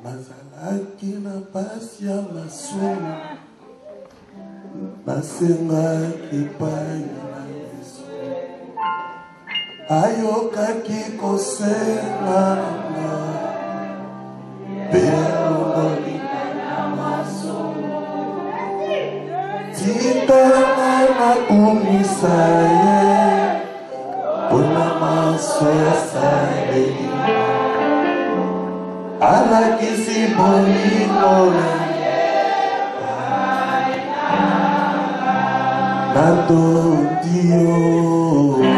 Nazalaki na pasi ya masumu nasengaki epai na Yesu ayokaki kosenga nanga mpe alongoli na masumu tikanga nakumisa ye mpona maso ya saleli alakisi bolingo na ye natondi yo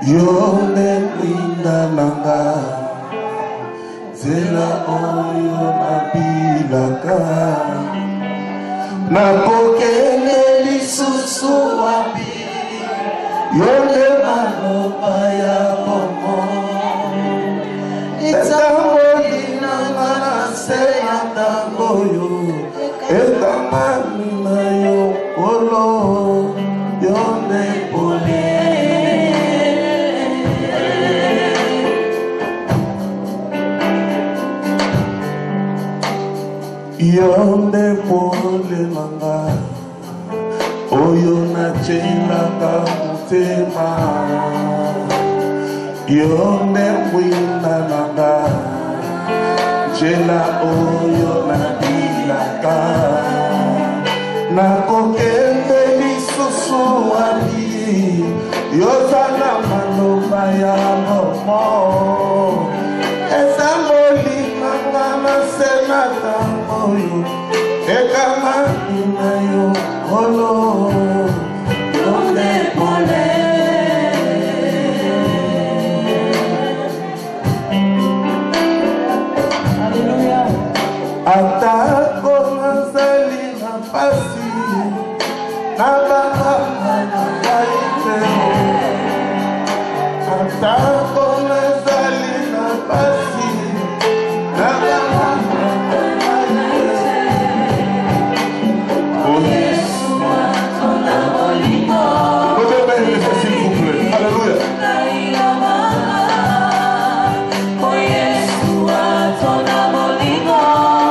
Yone mwinda nanga zela oyo nabilaka nakokende lisusu wapi yone maloba ya bomo etamboli nanga na se ya ntango yo ekamani na yo kolo yone pole yonde pole nanga oyo nachelaka motema yonde mwinda nanga njela oyo nabilaka nakokende lisusu wapi yozala maloba ya bomo ezamboli nanga nase na ntango yo ekamani na yo olo yonde pole atako nazali na pasi nabangaka na ngai te atako nazali na pasi nabangaka Ta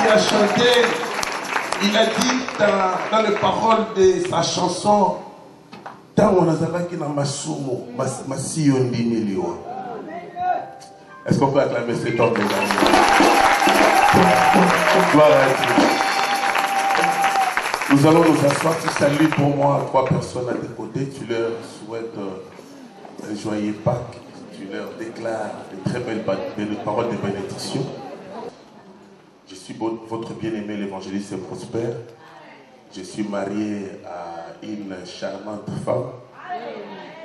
qui a chanté, il a dit dans les paroles de sa chanson, Tango nazalaki na masumo, masiyo ndimiliwa. Est-ce qu'on peut acclamer cet homme, mesdames? Gloire à Dieu. Nous allons nous asseoir. Tu salues pour moi 3 personnes à tes côtés. Tu leur souhaites un joyeux Pâques. Tu leur déclares de très belles paroles de bénédiction. Je suis votre bien-aimé, l'évangéliste Prosper. Je suis marié à une charmante femme.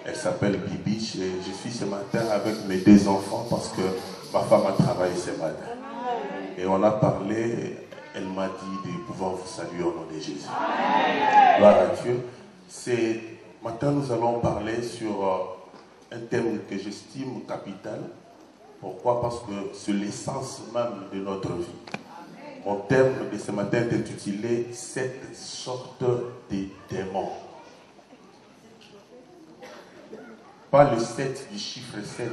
Elle s'appelle Bibi. Je suis ce matin avec mes 2 enfants parce que ma femme a travaillé ce matin. Et on a parlé, elle m'a dit de pouvoir vous saluer au nom de Jésus. Gloire à Dieu. Ce matin, nous allons parler sur un thème que j'estime capital. Pourquoi? Parce que c'est l'essence même de notre vie. Mon thème de ce matin est intitulé « 7 sortes de démons ». Pas le 7 du chiffre 7,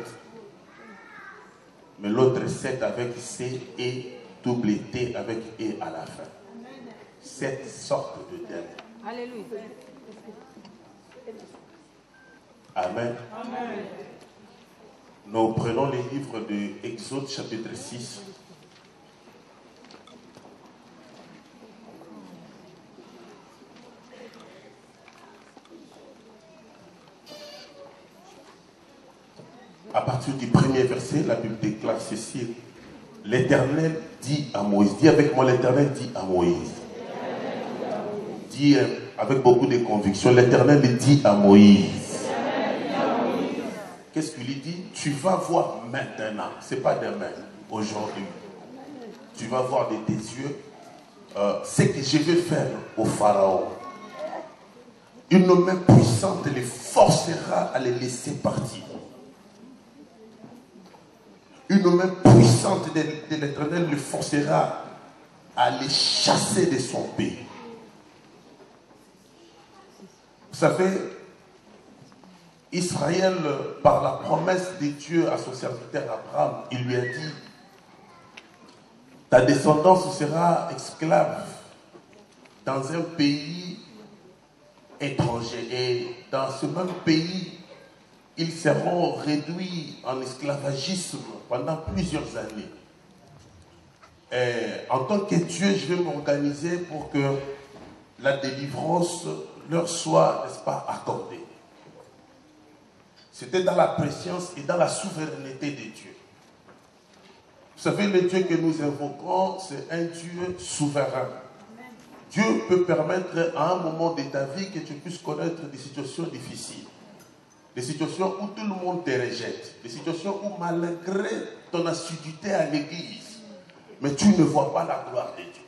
mais l'autre 7 avec C et double T avec E à la fin. 7 sortes de démons. Alléluia. Amen. Amen. Nous prenons les livres de Exode chapitre 6. À partir du premier verset, la Bible déclare ceci. L'Éternel dit à Moïse, dis avec moi, l'Éternel dit à Moïse. Dis avec beaucoup de conviction, l'Éternel dit à Moïse. Qu'est-ce qu'il lui dit? Tu vas voir maintenant, ce n'est pas demain, aujourd'hui. Tu vas voir de tes yeux ce que je vais faire au Pharaon. Une main puissante les forcera à les laisser partir. Une main puissante de l'Éternel le forcera à les chasser de son pays. Vous savez, Israël, par la promesse de Dieu à son serviteur Abraham, il lui a dit, ta descendance sera esclave dans un pays étranger. Et dans ce même pays, ils seront réduits en esclavagisme pendant plusieurs années. Et en tant que Dieu, je vais m'organiser pour que la délivrance leur soit, n'est-ce pas, accordée. C'était dans la préscience et dans la souveraineté de Dieu. Vous savez, le Dieu que nous invoquons, c'est un Dieu souverain. Dieu peut permettre à un moment de ta vie que tu puisses connaître des situations difficiles. Des situations où tout le monde te rejette. Des situations où malgré ton assiduité à l'église, mais tu ne vois pas la gloire de Dieu.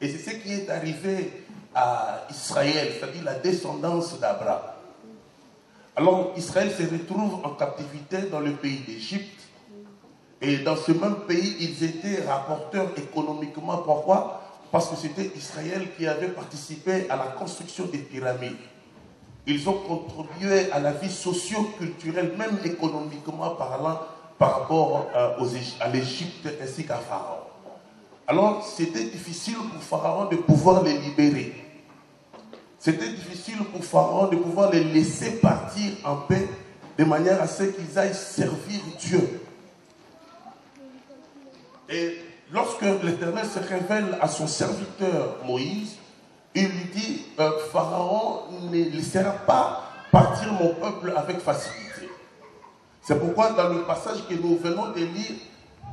Et c'est ce qui est arrivé à Israël, c'est-à-dire la descendance d'Abraham. Alors Israël se retrouve en captivité dans le pays d'Égypte. Et dans ce même pays, ils étaient rapporteurs économiquement. Pourquoi? Parce que c'était Israël qui avait participé à la construction des pyramides. Ils ont contribué à la vie socio-culturelle, même économiquement parlant, par rapport à l'Égypte ainsi qu'à Pharaon. Alors, c'était difficile pour Pharaon de pouvoir les libérer. C'était difficile pour Pharaon de pouvoir les laisser partir en paix, de manière à ce qu'ils aillent servir Dieu. Et lorsque l'Éternel se révèle à son serviteur Moïse, il lui dit, Pharaon ne laissera pas partir mon peuple avec facilité. C'est pourquoi dans le passage que nous venons de lire,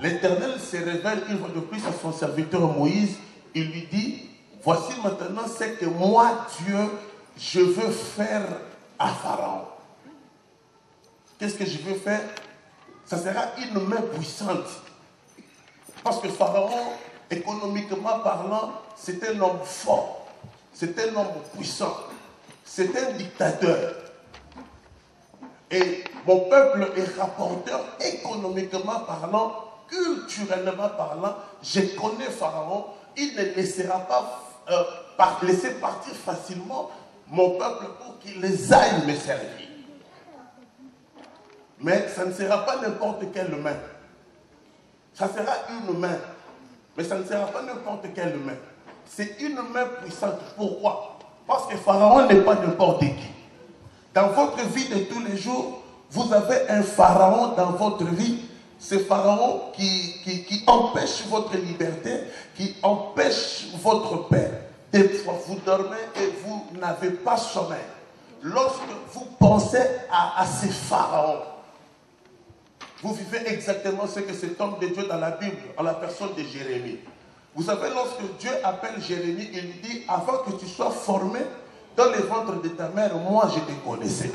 l'Éternel se révèle une fois de plus à son serviteur Moïse. Il lui dit, voici maintenant ce que moi, Dieu, je veux faire à Pharaon. Qu'est-ce que je veux faire? Ça sera une main puissante. Parce que Pharaon, économiquement parlant, c'est un homme fort. C'est un homme puissant. C'est un dictateur. Et mon peuple est rapporteur économiquement parlant, culturellement parlant. Je connais Pharaon. Il ne laissera pas laisser partir facilement mon peuple pour qu'il les aille me servir. Mais ça ne sera pas n'importe quelle main. Ça sera une main Mais ça ne sera pas n'importe quelle main. C'est une main puissante. Pourquoi? Parce que Pharaon n'est pas n'importe qui. Dans votre vie de tous les jours, vous avez un Pharaon dans votre vie. Ce Pharaon qui empêche votre liberté, qui empêche votre paix. Des fois, vous dormez et vous n'avez pas sommeil. Lorsque vous pensez à ces pharaons, vous vivez exactement ce que cet homme de Dieu dans la Bible, en la personne de Jérémie. Vous savez, lorsque Dieu appelle Jérémie, il lui dit, avant que tu sois formé dans le ventre de ta mère, moi je te connaissais.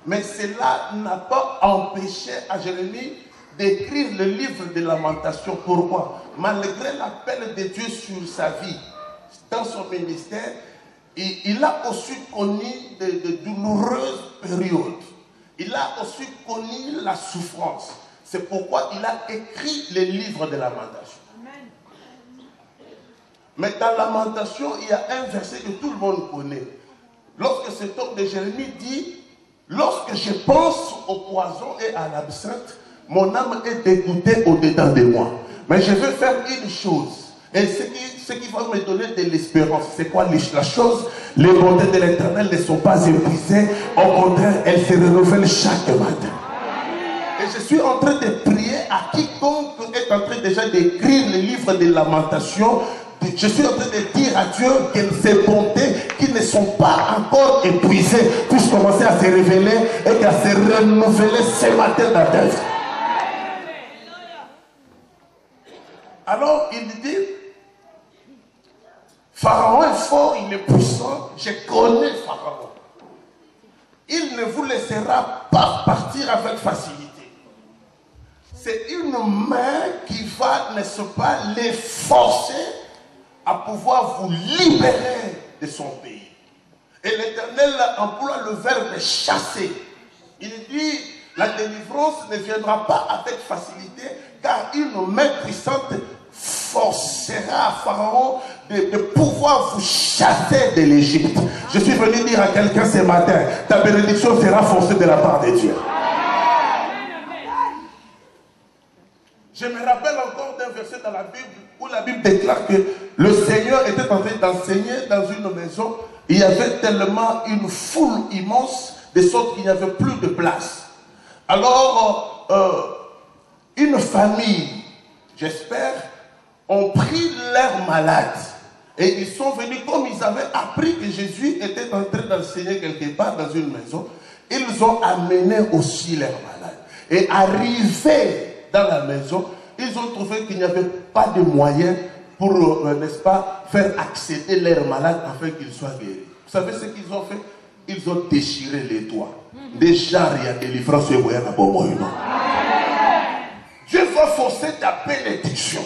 Mais cela n'a pas empêché à Jérémie d'écrire le livre de Lamentations. Pourquoi? Malgré l'appel de Dieu sur sa vie, dans son ministère, il a aussi connu de douloureuses périodes. Il a aussi connu la souffrance. C'est pourquoi il a écrit le livre de Lamentations. Mais dans Lamentation, il y a un verset que tout le monde connaît. Lorsque cet homme de Jérémie dit, lorsque je pense au poison et à l'absinthe, mon âme est dégoûtée au-dedans de moi. Mais je veux faire une chose. Et ce qui va me donner de l'espérance, c'est quoi la chose? Les bontés de l'Éternel ne sont pas épuisées. Au contraire, elles se renouvellent chaque matin. Et je suis en train de prier à quiconque est en train déjà d'écrire le livre de Lamentations. Je suis en train de dire à Dieu que ces bontés qui ne sont pas encore épuisées puissent commencer à se révéler et à se renouveler ce matin dans ta vie. Alors il dit, Pharaon est fort, il est puissant, je connais Pharaon. Il ne vous laissera pas partir avec facilité. C'est une main qui va, n'est-ce pas, les forcer à pouvoir vous libérer de son pays. Et l'Éternel emploie le verbe chasser. Il dit, la délivrance ne viendra pas avec facilité, car une main puissante forcera à Pharaon de pouvoir vous chasser de l'Égypte. Je suis venu dire à quelqu'un ce matin, ta bénédiction sera forcée de la part de Dieu. Je me rappelle encore d'un verset dans la Bible où la Bible déclare que le Seigneur était en train d'enseigner dans une maison. Il y avait tellement une foule immense de sorte qu'il n'y avait plus de place. Alors, une famille, j'espère, ont pris leurs malades. Et ils sont venus, comme ils avaient appris que Jésus était en train d'enseigner quelque part dans une maison, ils ont amené aussi leurs malades. Et arrivés dans la maison, ils ont trouvé qu'il n'y avait pas de moyens pour, n'est-ce pas, faire accéder leurs malades afin qu'ils soient guéris. Vous savez ce qu'ils ont fait? Ils ont déchiré les toits. Déjà, il y a délivrance et moyen à bon moyen. Dieu va forcer ta bénédiction.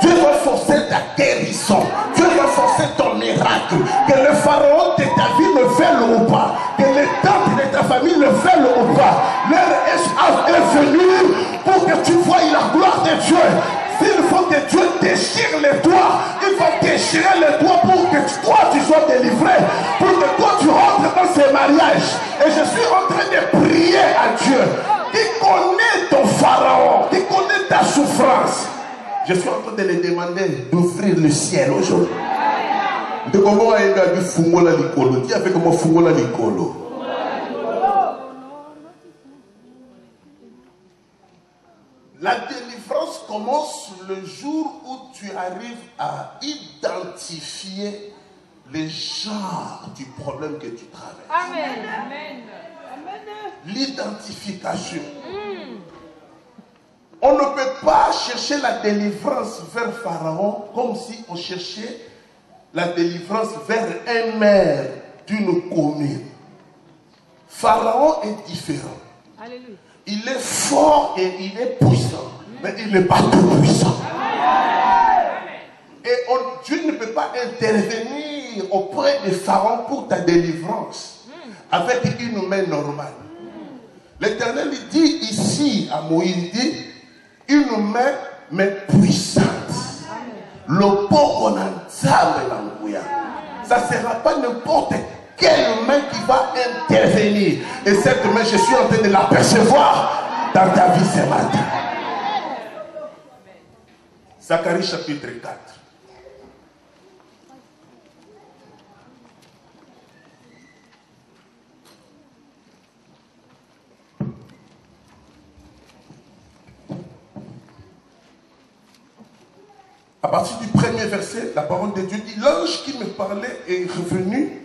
Dieu va forcer ta guérison. Dieu va forcer ton miracle. Que le pharaon de ta vie le veuille ou pas. Que les tentes de ta famille le veuillent ou pas. L'heure est venue pour que tu voies la gloire de Dieu. S'il faut que Dieu déchire les toits, il va déchirer les toits pour que toi tu sois délivré. Pour que toi tu rentres dans ce mariage. Et je suis en train de prier à Dieu. Qui connaît ton pharaon, qui connaît ta souffrance. Je suis en train de lui demander d'ouvrir le ciel aujourd'hui. De comment il a dit Fungola Nicolo. Dis avec moi Fungola Nicolo. La délivrance commence le jour où tu arrives à identifier les genres du problème que tu traverses. Amen. Amen. L'identification. On ne peut pas chercher la délivrance vers Pharaon comme si on cherchait la délivrance vers un maire d'une commune. Pharaon est différent. Alléluia. Il est fort et il est puissant, mais il n'est pas tout puissant. Et Dieu ne peut pas intervenir auprès de Pharaon pour ta délivrance avec une main normale. L'Éternel dit ici à Moïse, dit, une main mais puissante. Le port qu'on a, ça ne sera pas n'importe quelle main qui va intervenir. Et cette main, je suis en train de l'apercevoir dans ta vie ce matin. Zacharie chapitre 4. À partir du premier verset, la parole de Dieu dit, l'ange qui me parlait est revenu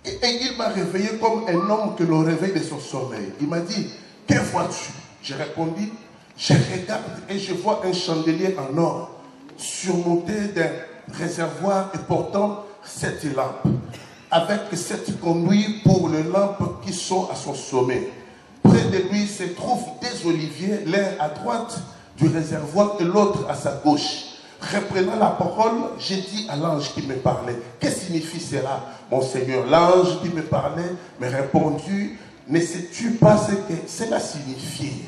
et il m'a réveillé comme un homme que l'on réveille de son sommeil. Il m'a dit, que vois-tu? J'ai répondu, je regarde et je vois un chandelier en or surmonté d'un réservoir et portant 7 lampes, avec 7 conduits pour les lampes qui sont à son sommet. Près de lui se trouvent des oliviers, l'un à droite du réservoir et l'autre à sa gauche. Reprenant la parole, j'ai dit à l'ange qui me parlait, que signifie cela, mon Seigneur? L'ange qui me parlait me répondit, ne sais-tu pas ce que cela signifie?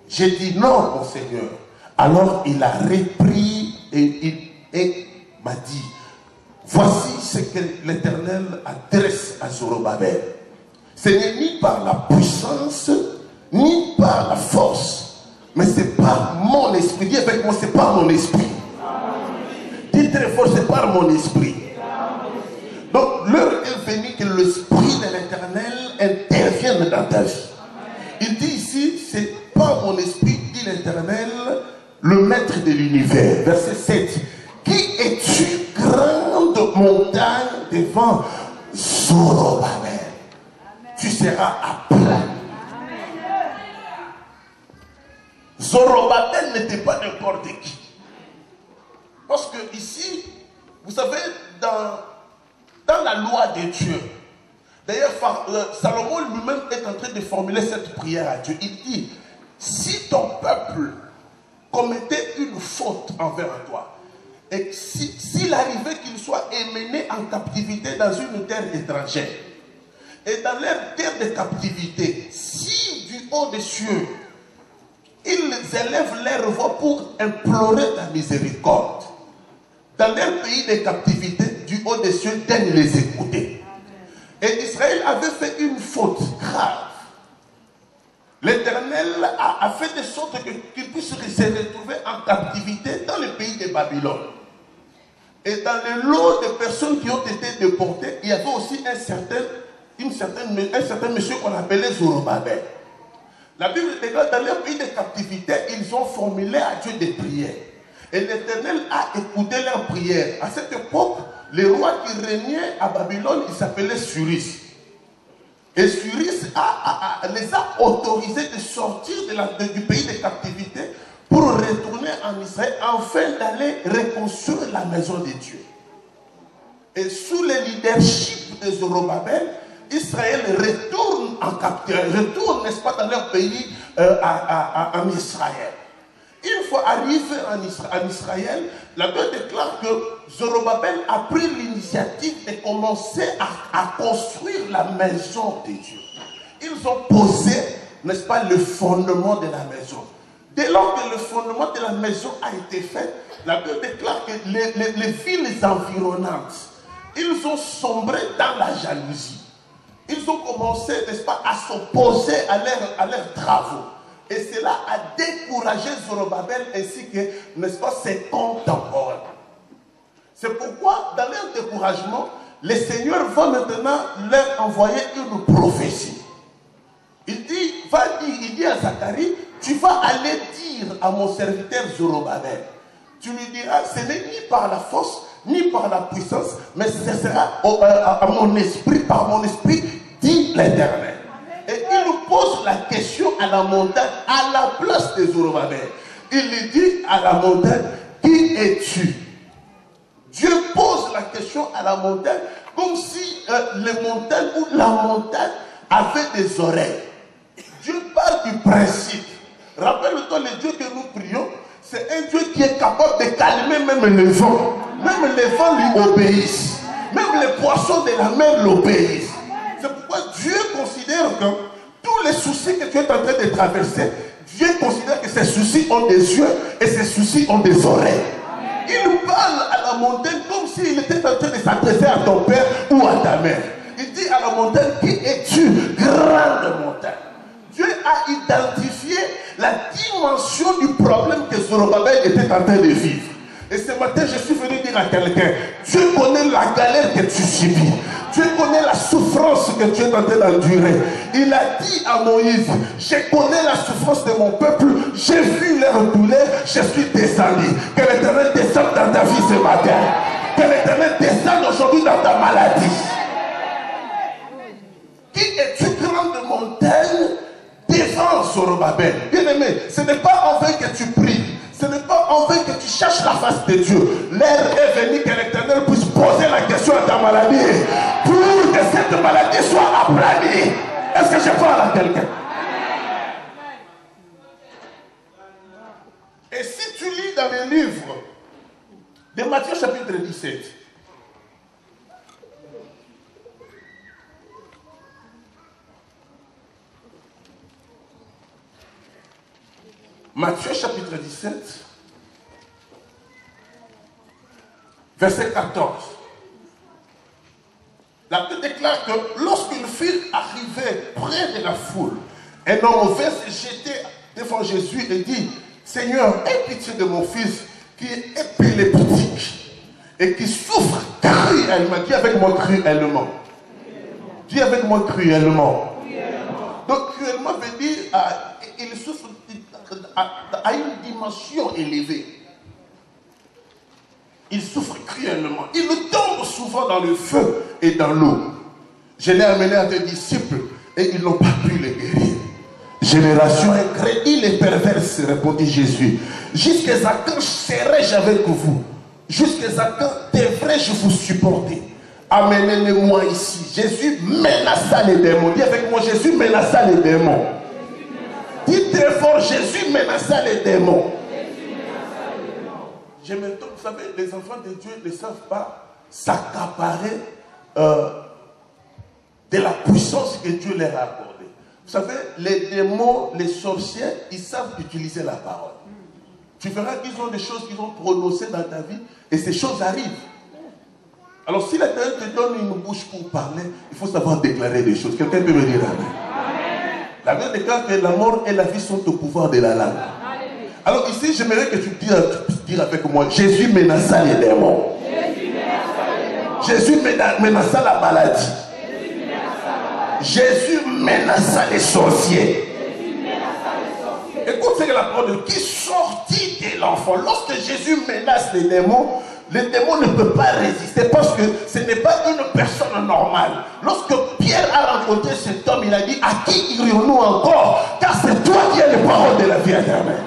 J'ai dit non, mon Seigneur. Alors il a repris et m'a dit, voici ce que l'Éternel adresse à Zorobabel. Ce n'est ni par la puissance, ni par la force, mais c'est par mon esprit. Dis avec moi, c'est par mon esprit. Dis très fort, c'est par mon esprit. Donc l'heure est venue que l'esprit de l'Éternel intervienne dans ta vie. Il dit ici, c'est par mon esprit, dit l'Éternel, le maître de l'univers. Verset 7. Qui es-tu, grande montagne devant Zorobabel? Tu seras à plat. Zorobabel n'était pas n'importe qui. Parce que ici, vous savez, dans la loi de Dieu, d'ailleurs, Salomon lui-même est en train de formuler cette prière à Dieu. Il dit, si ton peuple commettait une faute envers toi, et s'il arrivait qu'il soit emmené en captivité dans une terre étrangère, et dans leur terre de captivité, si du haut des cieux, ils élèvent leur voix pour implorer ta miséricorde, dans leur pays de captivité, du haut des cieux, daigne les écouter. Et Israël avait fait une faute grave. L'Éternel a fait de sorte qu'ils puissent se retrouver en captivité dans le pays de Babylone. Et dans le lot de personnes qui ont été déportées, il y avait aussi un certain monsieur qu'on appelait Zorobabel. La Bible déclare dans leur pays de captivité, ils ont formulé à Dieu des prières. Et l'Éternel a écouté leurs prières. À cette époque, le roi qui régnait à Babylone, il s'appelait Cyrus. Et Cyrus les a autorisés de sortir du pays de captivité pour retourner en Israël afin d'aller reconstruire la maison de Dieu. Et sous le leadership de Zorobabel, Israël retourne en captivité, retourne, n'est-ce pas, dans leur pays en Israël. Une fois arrivé en Israël, la Bible déclare que Zorobabel a pris l'initiative de commencer à construire la maison de Dieu. Ils ont posé, n'est-ce pas, le fondement de la maison. Dès lors que le fondement de la maison a été fait, la Bible déclare que les villes environnantes, ils ont sombré dans la jalousie. Ils ont commencé, n'est-ce pas, à s'opposer à leurs travaux. Et cela a découragé Zorobabel ainsi que, n'est-ce pas, ses contemporains. C'est pourquoi, dans leur découragement, le Seigneur va maintenant leur envoyer une prophétie. Il dit à Zacharie, tu vas aller dire à mon serviteur Zorobabel, tu lui diras, ce n'est ni par la force, ni par la puissance, mais ce sera à mon esprit, par mon esprit, dit l'Éternel. Et il nous pose la question à la montagne, à la place de Zorobabel. Il lui dit à la montagne, qui es-tu? Dieu pose la question à la montagne comme si les montagnes ou la montagne avait des oreilles. Dieu parle du principe. Rappelle-toi, le Dieu que nous prions, c'est un Dieu qui est capable de calmer même le vent. Même les vents lui obéissent. Même les poissons de la mer l'obéissent. C'est pourquoi Dieu considère que tous les soucis que tu es en train de traverser, Dieu considère que ces soucis ont des yeux et ces soucis ont des oreilles. Il parle à la montagne comme s'il était en train de s'adresser à ton père ou à ta mère. Il dit à la montagne, qui es-tu, grande montagne? Dieu a identifié la dimension du problème que Zorobabel était en train de vivre. Et ce matin, je suis venu dire à quelqu'un, Dieu connaît la galère que tu subis. Dieu connaît la souffrance que tu es en train d'endurer. Il a dit à Moïse, je connais la souffrance de mon peuple, j'ai vu leur douleur, je suis descendu. Que l'Éternel descende dans ta vie ce matin. Que l'Éternel descende aujourd'hui dans ta maladie. Qui es-tu grande montagne devant Zorobabel? Bien-aimé, ce n'est pas en vain que tu pries. Ce n'est pas en vain que tu cherches la face de Dieu. L'heure est venue que l'Éternel puisse poser la question à ta maladie pour que cette maladie soit aplanie. Est-ce que je parle à quelqu'un? Et si tu lis dans les livres de Matthieu chapitre 17, Matthieu chapitre 17, verset 14. La Bible déclare que lorsqu'ils furent arrivés près de la foule, un homme vint se jeter devant Jésus et dit, Seigneur, aie pitié de mon fils qui est épileptique et qui souffre cruellement. Dis avec moi cruellement. Dis avec moi cruellement. Donc cruellement veut dire il souffre à une dimension élevée. Il souffre cruellement. Il tombe souvent dans le feu et dans l'eau. Je l'ai amené à tes disciples et ils n'ont pas pu le guérir. Génération incrédule et perverse, répondit Jésus. Jusqu'à quand serai-je avec vous? Jusqu'à quand devrais-je vous supporter? Amenez-les-moi ici. Jésus menaça les démons. Dis avec moi, Jésus menaça les démons. Dis très fort, Jésus menaça les démons. Je m'étonne, vous savez, les enfants de Dieu ne savent pas s'accaparer de la puissance que Dieu leur a accordée. Vous savez, les démons, les sorciers, ils savent utiliser la parole. Tu verras qu'ils ont des choses qu'ils ont prononcées dans ta vie et ces choses arrivent. Alors si l'Éternel te donne une bouche pour parler, il faut savoir déclarer des choses. Quelqu'un peut me dire amen. La Bible déclare que la mort et la vie sont au pouvoir de la langue. Alors ici, j'aimerais que tu puisses dire avec moi, Jésus menaça les démons. Jésus menaça la maladie. Jésus menaça les sorciers. Écoute ce que la parole de qui sortit de l'enfant. Lorsque Jésus menace les démons ne peuvent pas résister parce que ce n'est pas une personne normale. Lorsque Pierre a rencontré cet homme, il a dit, à qui irions-nous encore? Car c'est toi qui as les paroles de la vie éternelle.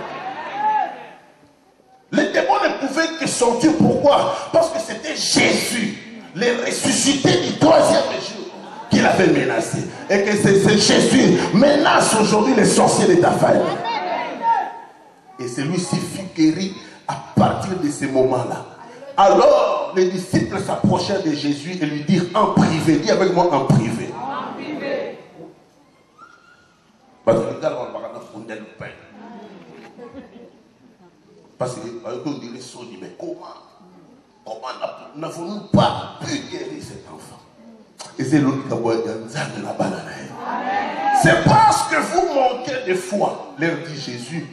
Les démons ne pouvaient que sortir. Pourquoi? Parce que c'était Jésus, le ressuscité du troisième jour, qu'il avait menacé. Et que c'est Jésus menace aujourd'hui les sorciers de ta famille. Et celui-ci fut guéri à partir de ce moment-là. Alors les disciples s'approchèrent de Jésus et lui dirent en privé. Dis avec moi en privé. En privé. Parce que parce qu'on dirait Sony, mais comment n'avons-nous pas pu guérir cet enfant? Et c'est l'autre qui a la banane. C'est parce que vous manquez de foi, leur dit Jésus.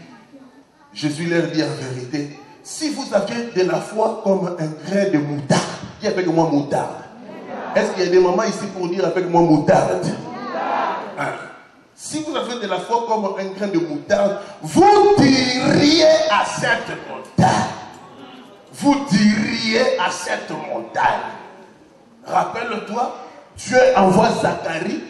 Jésus leur dit en vérité, si vous aviez de la foi comme un grain de moutarde, dis avec moi moutarde. Est-ce qu'il y a des mamans ici pour dire avec moi moutarde? Hein? Si vous avez de la foi comme un grain de moutarde, vous diriez à cette montagne. Vous diriez à cette montagne. Rappelle-toi, Dieu envoie Zacharie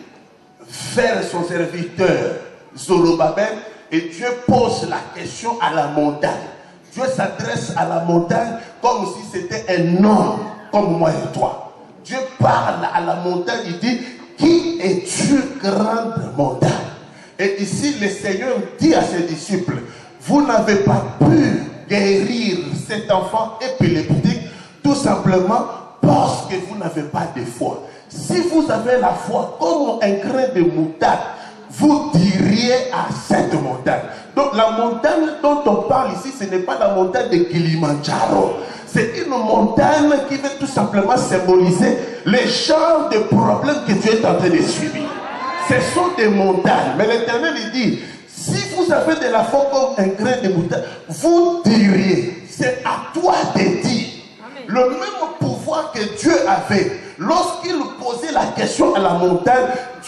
vers son serviteur Zorobabel et Dieu pose la question à la montagne. Dieu s'adresse à la montagne comme si c'était un homme comme moi et toi. Dieu parle à la montagne, il dit, qui es-tu, grande montagne? Et ici, le Seigneur dit à ses disciples, vous n'avez pas pu guérir cet enfant épileptique tout simplement parce que vous n'avez pas de foi. Si vous avez la foi comme un grain de moutarde, vous diriez à cette montagne. Donc la montagne dont on parle ici, ce n'est pas la montagne de Kilimanjaro. C'est une montagne qui veut tout simplement symboliser les genres de problèmes que tu es en train de subir. Ce sont des montagnes. Mais l'Éternel, il dit, Si vous avez de la foi comme un grain de moutarde, vous diriez, c'est à toi de dire. Amen. Le même pouvoir que Dieu avait, lorsqu'il posait la question à la montagne,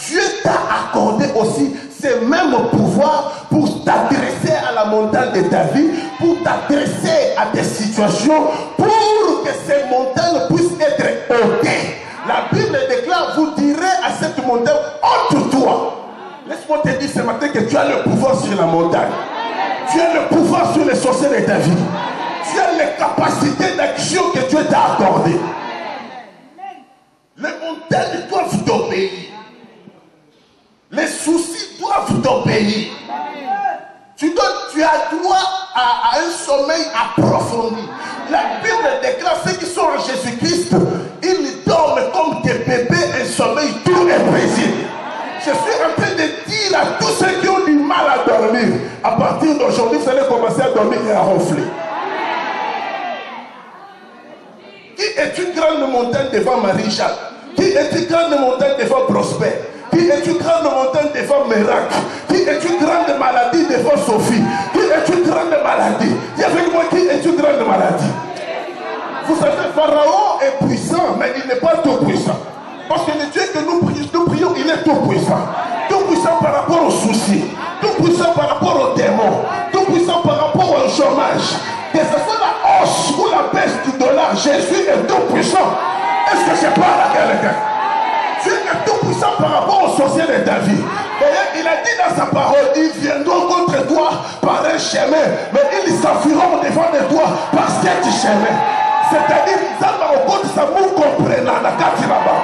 Dieu t'a accordé aussi ce même pouvoir pour t'adresser à la montagne de ta vie, pour t'adresser à des situations, pour que ces montagnes puissent être ôtées. La Bible déclare, vous direz à cette montagne, ôte-toi. Laisse-moi te dire ce matin que tu as le pouvoir sur la montagne. Tu as le pouvoir sur les sorciers de ta vie. Tu as les capacités d'action que Dieu t'a accordées. Les montagnes doivent t'obéir. Les soucis doivent t'obéir. Tu as droit à un sommeil approfondi. La Bible déclare ceux qui sont en Jésus-Christ, ils dorment comme des bébés, un sommeil tout est paisible. Je suis en train de dire à tous ceux qui ont du mal à dormir, à partir d'aujourd'hui, vous allez commencer à dormir et à ronfler. Qui est une grande montagne devant Marie-Jacques? Qui est une grande montagne devant Prosper? Qui est une grande montagne devant Miracle? Qui est une grande maladie devant Sophie? Qui est une grande maladie? Dis avec moi, qui est une grande maladie? Vous savez, Pharaon est puissant, mais il n'est pas tout puissant. Parce que le Dieu que nous prions, il est tout puissant. Tout puissant par rapport aux soucis. Tout puissant par rapport aux démons. Tout puissant par rapport au chômage. Que ce soit la hausse ou la baisse du dollar, Jésus est tout puissant. Est-ce que je parle à quelqu'un? Dieu est tout puissant par rapport aux sorciers de ta vie. D'ailleurs, il a dit dans sa parole, ils viendront contre toi par un chemin, mais ils s'enfuiront devant de toi par sept chemins. C'est-à-dire, ça va au bout de sa mou comprenant la carte là bas.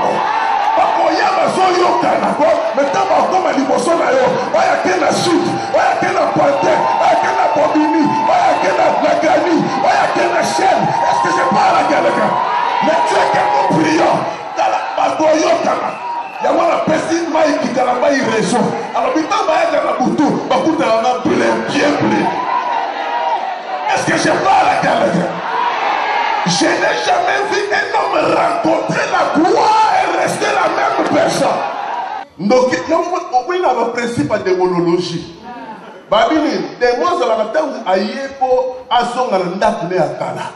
Oya bazo yo kanako, maintenant va comme à l'imotion na yo. Oya kena sud, oya kena pointe, oya kena bobini, oya kena lagani, oya kena chaîne. Est-ce que je parle à quelqu'un? Mais Dieu que nous prions, dans la bagoyo kana. Y'a la personne maï qui n'a pas eu raison. Alors, maintenant, va être dans la boutou, va coûter un bien blé. Est-ce que je parle à quelqu'un? Je n'ai jamais vu un homme rencontrer la gloire et rester la même personne. Donc, il y a un principe de démonologie. Babylone, des mois à la temps où Ayepo a son andakne à Kala.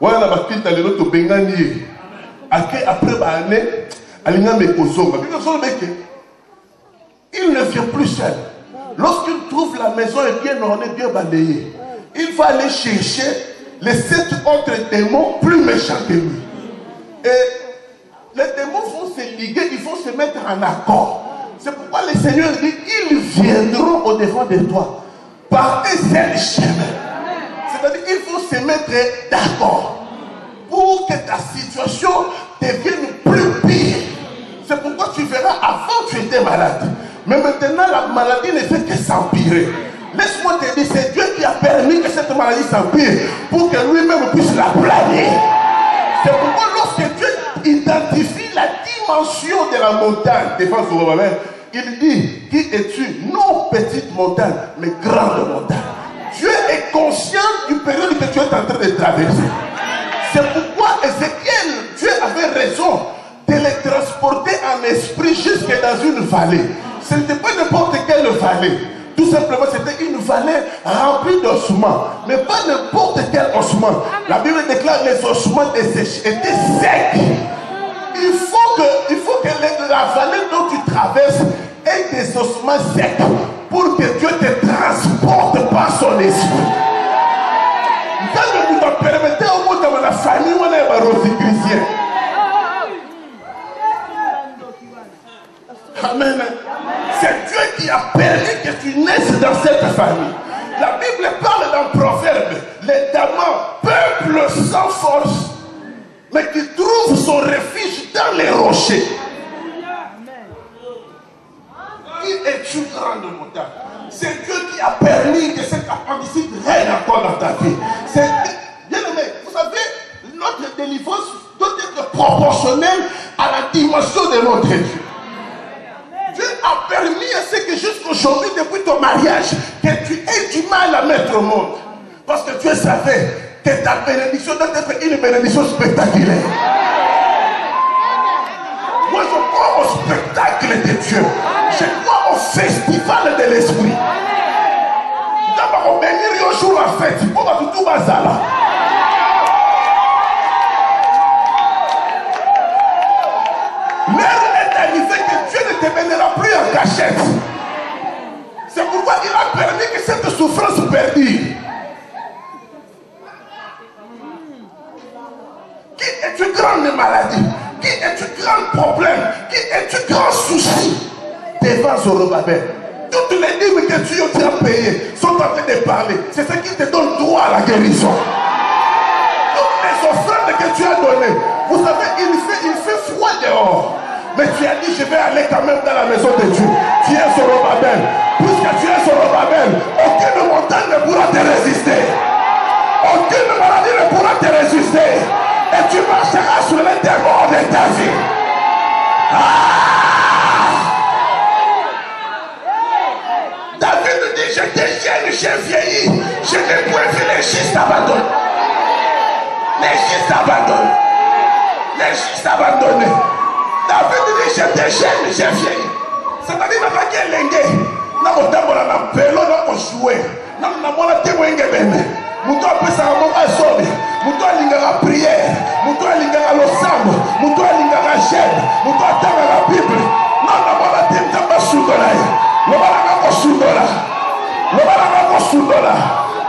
Voilà la bakita de l'autre Bengani. Après l'année, il ne vient plus seul. Lorsqu'il trouve la maison est bien ornée, bien balayée, il va aller chercher les 7 autres démons plus méchants que lui. Et les démons vont se liguer, ils vont se mettre en accord. C'est pourquoi le Seigneur dit, ils viendront au devant de toi par un seul chemin. C'est-à-dire qu'il faut se mettre d'accord pour que ta situation devienne plus pire. C'est pourquoi tu verras, avant tu étais malade. Mais maintenant la maladie ne fait que s'empirer. Laisse-moi te dire, c'est Dieu qui a permis que cette maladie s'empire pour que lui-même puisse la planer. C'est pourquoi lorsque Dieu identifie la dimension de la montagne devant Zorobabel, il dit, qui es-tu? Non petite montagne, mais grande montagne. Dieu est conscient du période que tu es en train de traverser. C'est pourquoi Ézéchiel, Dieu avait raison de les transporter en esprit jusque dans une vallée. Ce n'était pas n'importe quelle vallée. Tout simplement, c'était une vallée remplie d'ossements. Mais pas n'importe quel ossement. La Bible déclare que les ossements étaient secs. Il faut que la vallée dont tu traverses ait des ossements secs pour que Dieu te transporte par son esprit. Quand vous me permettez au monde de la famille, on est un rosicrisien. Amen. C'est Dieu qui a permis que tu naisses dans cette famille. La Bible parle dans Proverbe, les damans, peuple sans force, mais qui trouve son refuge dans les rochers. Qui est une grande montagne? C'est Dieu qui a permis que cette appendicite règne encore dans ta vie. Bien aimé, vous savez, notre délivrance doit être proportionnelle à la dimension de notre Dieu. Dieu a permis à ce que jusqu'aujourd'hui, depuis ton mariage, que tu aies du mal à mettre au monde. Parce que Dieu savait que ta bénédiction doit être une bénédiction spectaculaire. Moi, je crois au spectacle de Dieu. Je crois au festival de l'esprit. va bénir un jour la fête. On va tout bazala. L'heure est arrivée que Dieu ne te bénira plus en cachette. C'est pourquoi il a permis que cette souffrance perdure. Qui est-tu grande maladie? Qui est-tu grand problème? Qui est-tu grand souci devant Zorobabel? Toutes les dîmes que tu as payées sont en train de parler. C'est ce qui te donne droit à la guérison. Toutes les offrandes que tu as données, vous savez, il fait froid dehors. Mais tu as dit, je vais aller quand même dans la maison de Dieu. Tu es Zorobabel. Puisque tu es Zorobabel, aucune montagne ne pourra te résister. Aucune maladie ne pourra te résister. Et tu marcheras sur les démons de ta vie. David dit, j'étais jeune, j'ai vieilli. Je n'ai point vu les justes abandonnés. Les justes abandonnés. Les justes abandonnés. David dit, j'étais jeune, j'ai vieilli. C'est-à-dire, il n'y a pas de na motambola na pelo na koshwe na mona temwenge bene muto apesa monga sobe muto alingaka prière muto alingaka losambo muto alingaka jeûne muto atanga la Bible na mona temtamba sundola lobala kosundola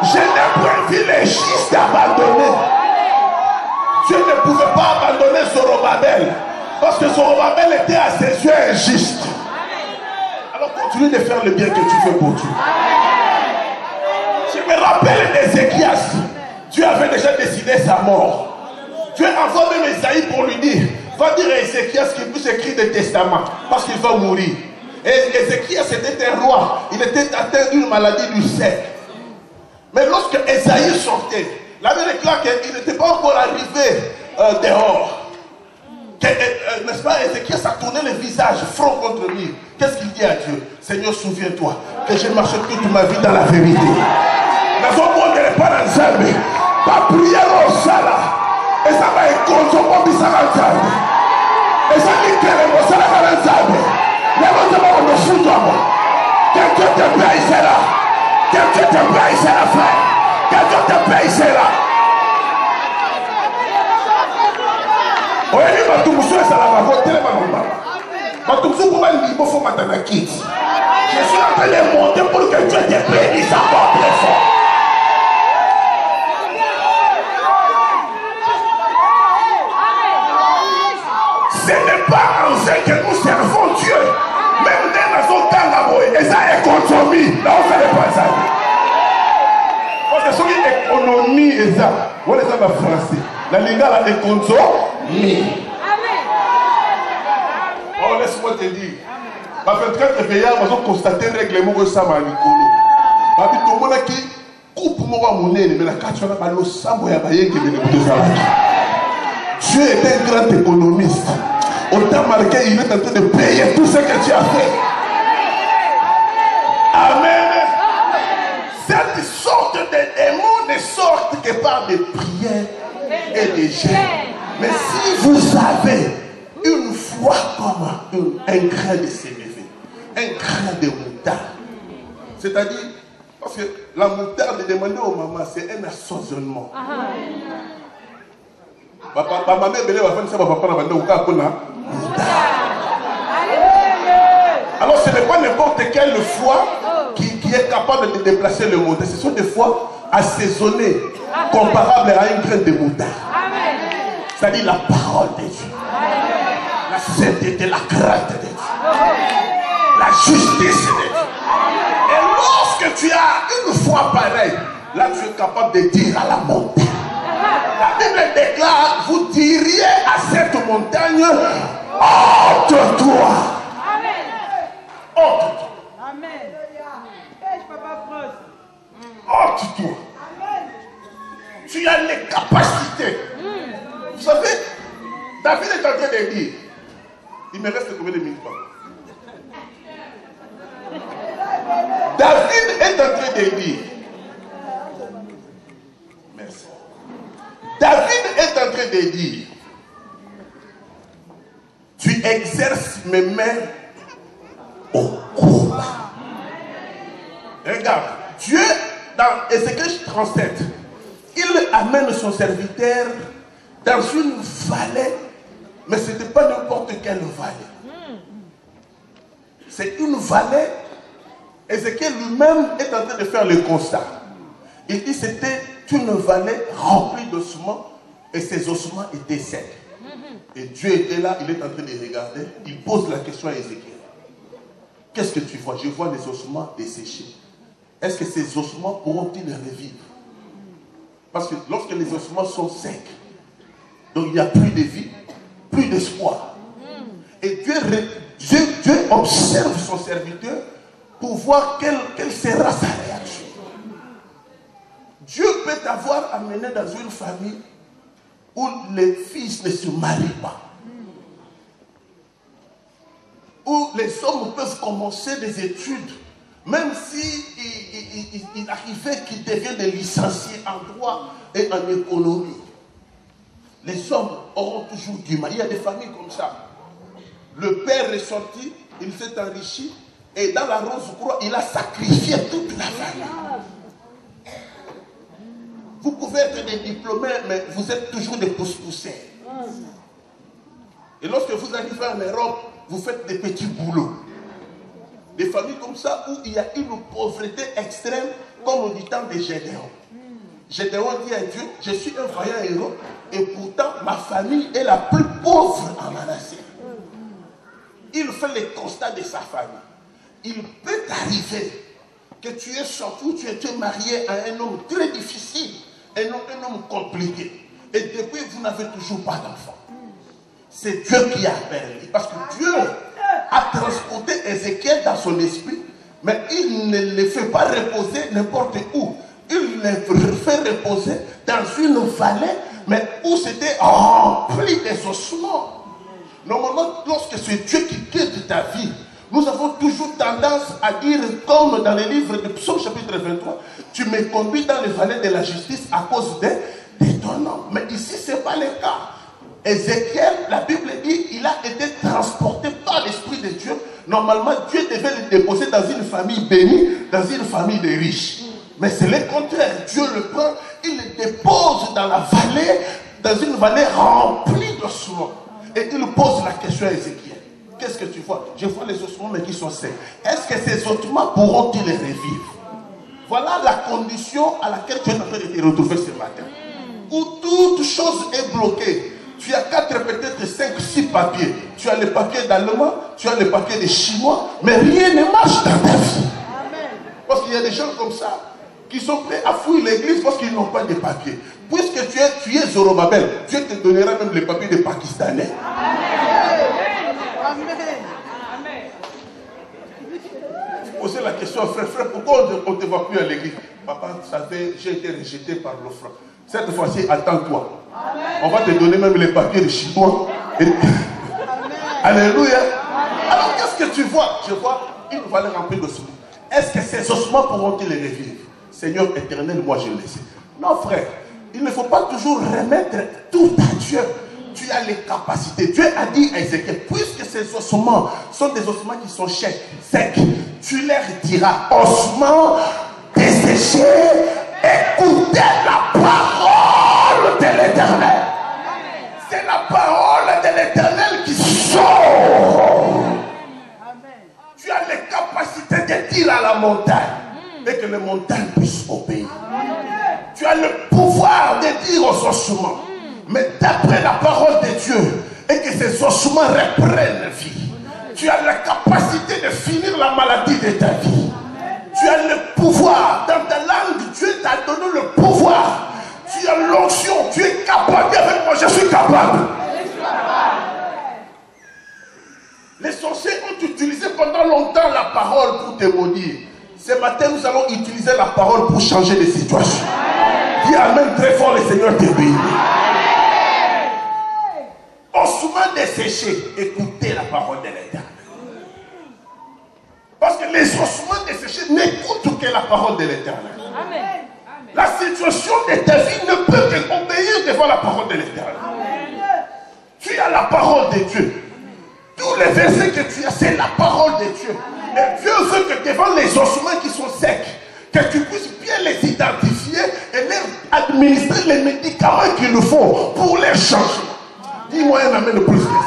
je n'ai point vu les justes abandonnés. Dieu ne pouvait pas abandonner Zorobabel parce que Zorobabel était à ses yeux injuste. Alors continue de faire le bien que tu fais pour Dieu. Je me rappelle d'Ézéchias. Dieu avait déjà décidé sa mort. Dieu envoie même Esaïe pour lui dire, va dire à Ézéchias qu'il puisse écrire des testaments parce qu'il va mourir. Et Ézéchias était un roi. Il était atteint d'une maladie du cerveau. Mais lorsque Esaïe sortait, la Bible déclare qu'il n'était pas encore arrivé dehors. N'est-ce pas, Ézéchias a tourné le visage, front contre lui. Qu'est-ce qu'il dit à Dieu? Seigneur, souviens-toi que j'ai marché toute ma vie dans la vérité. Nous avons ne pas dans Zambé. Pas prière au Sala. Et ça va être consommé de Zambé. Et ça dit que les Sala dans Zambé. Les gens vont me foutre à moi. Que Dieu te paye, c'est là. Que Dieu te paye, c'est la frère. Que Dieu te paye, c'est là. Je suis en train de monter pour que Dieu te bénisse encore plus fort. Ce n'est pas en vain que nous servons Dieu. Même dans notre temps, et ça est consommé. Là, on fait pas ça. Parce que c'est une économie, et ça. On est en français. La lingala est consommée. Oh, laisse-moi te dire. Ma frère, très veillant, nous avons constaté le règlement de ça, Manicolo. Babi, tout le monde qui coupe mon monnaie, mais la carte, on a pas le sang, il y a pas qui vient de ça. Dieu est un grand économiste. Autant marqué, il est en train de payer tout ce que tu as fait. Amen. Cette sorte de démons ne sortent que par des prières et des jeûnes. Mais si vous avez une foi comme un grain de sénévé, un grain de moutarde, c'est-à-dire, parce que la moutarde, demandez aux mamans, c'est un assaisonnement. Alors ce n'est pas n'importe quelle foi qui est capable de déplacer le moutarde. Ce sont des fois assaisonnées, comparables à un grain de moutarde. C'est-à-dire la parole de Dieu, la sainteté, la crainte de Dieu, la justice de Dieu. Et lorsque tu as une foi pareille, là tu es capable de dire à la montagne. La Bible déclare, vous diriez à cette montagne, ôte-toi. Ôte-toi. Amen. Ôte-toi. Tu as les capacités. Vous savez, David est en train de dire, il me reste combien de minutes? David est en train de dire, merci. David est en train de dire, tu exerces mes mains au combat. Regarde, Dieu, dans Ézéchiel 37, il amène son serviteur dans une vallée, mais ce n'était pas n'importe quelle vallée. C'est une vallée. Ézéchiel lui-même est en train de faire le constat. Il dit que c'était une vallée remplie d'ossements et ces ossements étaient secs. Et Dieu était là, il est en train de regarder. Il pose la question à Ézéchiel. Qu'est-ce que tu vois? Je vois les ossements desséchés. Est-ce que ces ossements pourront-ils revivre? Parce que lorsque les ossements sont secs, donc il n'y a plus de vie, plus d'espoir. Et Dieu observe son serviteur pour voir quelle sera sa réaction. Dieu peut t'avoir amené dans une famille où les fils ne se marient pas. Où les hommes peuvent commencer des études, même si il arrivait qu'ils deviennent des licenciés en droit et en économie. Les hommes auront toujours du mal. Il y a des familles comme ça. Le père est sorti, il s'est enrichi, et dans la rose croix, il a sacrifié toute la famille. Vous pouvez être des diplômés, mais vous êtes toujours des pousse-pousseurs. Et lorsque vous arrivez en Europe, vous faites des petits boulots. Des familles comme ça où il y a une pauvreté extrême, comme au temps de Gédéon. Gédéon dit à Dieu, je suis un vaillant héros, et pourtant ma famille est la plus pauvre en Manassé. Il fait le constat de sa famille. Il peut arriver que tu es sorti ou tu étais marié à un homme très difficile, un homme compliqué. Et depuis, vous n'avez toujours pas d'enfant. C'est Dieu qui a permis. Parce que Dieu a transporté Ézéchiel dans son esprit, mais il ne le fait pas reposer n'importe où. Il le fait reposer dans une vallée, mais où c'était rempli des ossements. Normalement, lorsque c'est Dieu qui quitte ta vie, nous avons toujours tendance à dire, comme dans le livre de Psaume chapitre 23, tu me conduis dans les vallées de la justice à cause de ton nom. Mais ici, ce n'est pas le cas. Ézéchiel, la Bible dit, il a été transporté par l'Esprit de Dieu. Normalement, Dieu devait le déposer dans une famille bénie, dans une famille de riches. Mais c'est le contraire. Dieu le prend, il le dépose dans la vallée, dans une vallée remplie d'ossements. Et il pose la question à Ézéchiel. Qu'est-ce que tu vois? Je vois les ossements mais qui sont secs. Est-ce que ces ossements pourront-ils revivre? Voilà la condition à laquelle tu es en train de te retrouver ce matin. Où toute chose est bloquée. Tu as peut-être 5, 6 papiers. Tu as les papiers d'Allemand, tu as les papiers des Chinois, mais rien ne marche dans ta vie. Parce qu'il y a des gens comme ça qui sont prêts à fouiller l'église parce qu'ils n'ont pas de papiers. Puisque tu es Zorobabel, Dieu te donnera même les papiers des Pakistanais. Posez la question, frère, pourquoi on ne te voit plus à l'église? Papa, ça fait, j'ai été rejeté par l'offrande. Cette fois-ci, attends-toi. On va te donner même les papiers de Chinois. Alléluia. Alors, qu'est-ce que tu vois? Je vois une vallée remplie d'ossements. Est-ce que ces ossements pourront-ils les revivre? Seigneur éternel, moi je le sais. Non, frère, il ne faut pas toujours remettre tout à Dieu. Tu as les capacités. Dieu a dit à Ézéchiel, puisque ces ossements sont des ossements qui sont secs, tu leur diras, ossements desséchés, écoutez la parole de l'Éternel. C'est la parole de l'Éternel qui sort. Tu as les capacités de dire à la montagne et que les montagnes puissent obéir. Tu as le pouvoir de dire aux ossements, mais d'après la parole de Dieu, et que ces ossements reprennent vie. Tu as la capacité de finir la maladie de ta vie. Tu as le pouvoir. Dans ta langue, Dieu t'a donné le pouvoir. Tu as l'onction. Tu es capable. Dis avec moi, je suis capable. Les sorciers ont utilisé pendant longtemps la parole pour te maudire. Ce matin, nous allons utiliser la parole pour changer les situations. Dis amen très fort, le Seigneur te bénit. Ossements desséchés, écoutez la parole de l'Éternel. Parce que les ossements desséchés n'écoutent que la parole de l'Éternel. La situation de ta vie ne peut qu'obéir devant la parole de l'Éternel. Tu as la parole de Dieu. Tous les versets que tu as, c'est la parole de Dieu. Et Dieu veut que devant les ossements qui sont secs, que tu puisses bien devait les identifier et leur administrer les médicaments qu'il nous faut pour les changer. Dis-moi un amen de plus que ça.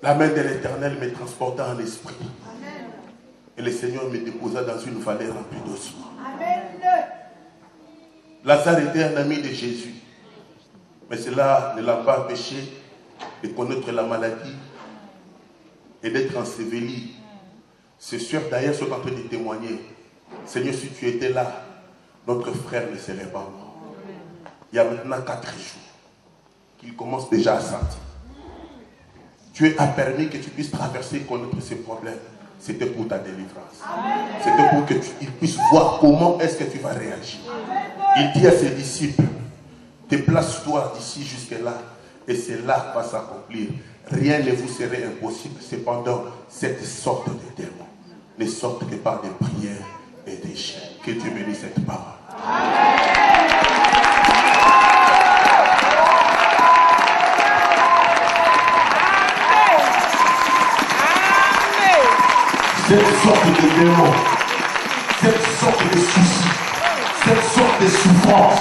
La main de l'Éternel me transporta en esprit. Amen. Et le Seigneur me déposa dans une vallée remplie d'ossements. Lazare était un ami de Jésus. Mais cela ne l'a pas empêché de connaître la maladie et d'être enseveli. Ses soeurs d'ailleurs sont en train de témoigner. Seigneur, si tu étais là, notre frère ne serait pas mort. Il y a maintenant 4 jours qu'il commence déjà à sentir. Dieu a permis que tu puisses traverser et connaître ces problèmes. C'était pour ta délivrance. C'était pour que tu puisses voir comment est-ce que tu vas réagir. Il dit à ses disciples, déplace-toi d'ici jusque-là et cela va s'accomplir. Rien ne vous serait impossible. Cependant, cette sorte de démons ne sortent que par des prières et des jeûnes. Que Dieu bénisse cette parole. Cette sorte de démons, cette sorte de soucis, cette sorte de souffrance,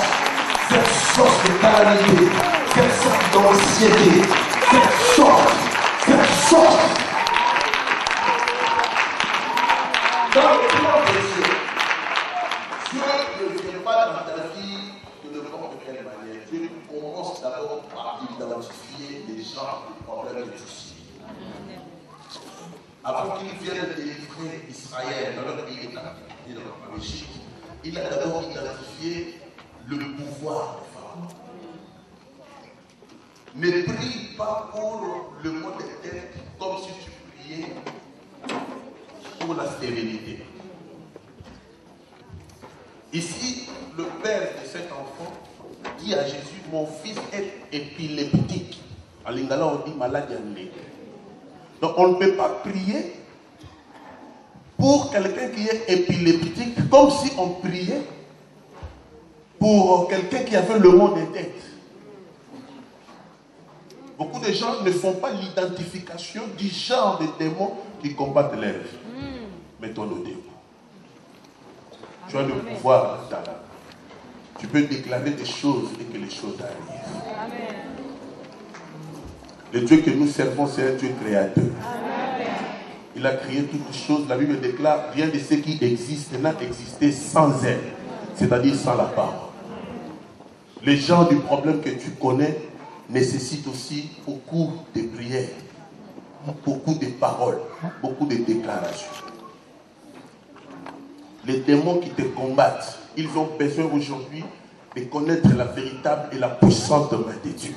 cette sorte de calamité, cette sorte d'anxiété, cette sorte. Dans le plan de Dieu, Dieu ne vient pas dans ta vie de n'importe quelle manière. Dieu commence d'abord par identifier les gens, les problèmes de soucis. Avant qu'il vienne délivrer Israël dans leur pays en Égypte, il a d'abord identifié le pouvoir des femmes. Ne prie pas pour le mot de tête comme si tu priais pour la stérilité. Ici, le père de cet enfant dit à Jésus, mon fils est épileptique. En lingala, on dit malade en. Donc on ne peut pas prier pour quelqu'un qui est épileptique comme si on priait pour quelqu'un qui avait le mot de tête. Beaucoup de gens ne font pas l'identification du genre de démons qui combattent leur vie. Mettons-nous debout. Tu as le pouvoir dans ta langue. Tu peux déclarer des choses et que les choses arrivent. Amen. Le Dieu que nous servons, c'est un Dieu créateur. Amen. Il a créé toutes choses. La Bible déclare, rien de ce qui existe n'a existé sans elle, c'est-à-dire sans la parole. Les gens du problème que tu connais nécessitent aussi beaucoup de prières, beaucoup de paroles, beaucoup de déclarations. Les démons qui te combattent, ils ont besoin aujourd'hui de connaître la véritable et la puissante main de Dieu.